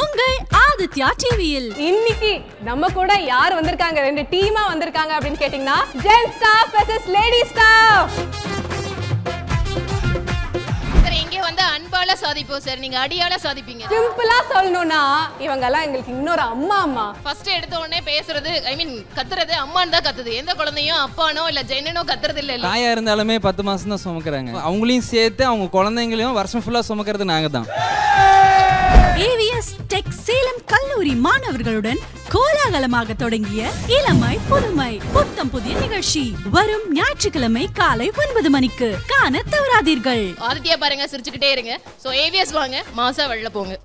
உங்கள் ஆதித்யா டிவியில் இன்னைக்கு நம்ம கூட யார் வந்திருக்காங்க, ரெண்டு டீமா வந்திருக்காங்க அப்படின்னு கேட்டிங்கன்னா gents staff versus lady staff. Sir இங்க வந்து அன்பால சாதிப்போம் சார், நீங்க அடியால சாதிப்பீங்க. சிம்பிளா சொல்லணும்னா இவங்க எல்லாம் எங்களுக்கு இன்னொரு அம்மா. ஃபர்ஸ்ட் எடுத்த உடனே பேசுறது கத்துறது அம்மான்னு தான் கத்துது. எந்த குழந்தையும் அப்பானோ இல்ல ஜென்னனோ கத்துறது இல்ல. தாயா இருந்தாலுமே 10 மாசம் தான் சுமக்குறாங்க. அவங்களையும் சேர்த்து அவங்க குழந்தைங்களையும் வருஷம் ஃபுல்லா சுமக்கிறது நாங்க தான். AVS டெக் சேலம் கல்லூரி மாணவர்களுடன் கோலாகலமாக தொடங்கிய இளமை புதுமை புத்தம் புதிய நிகழ்ச்சி வரும் ஞாயிற்றுக்கிழமை காலை 9 மணிக்கு காண தவறாதீர்கள். ஆதித்யா பாருங்க, சிரிச்சுக்கிட்டே இருங்க. சோ AVS வாங்க, மாசா வெளில போங்க.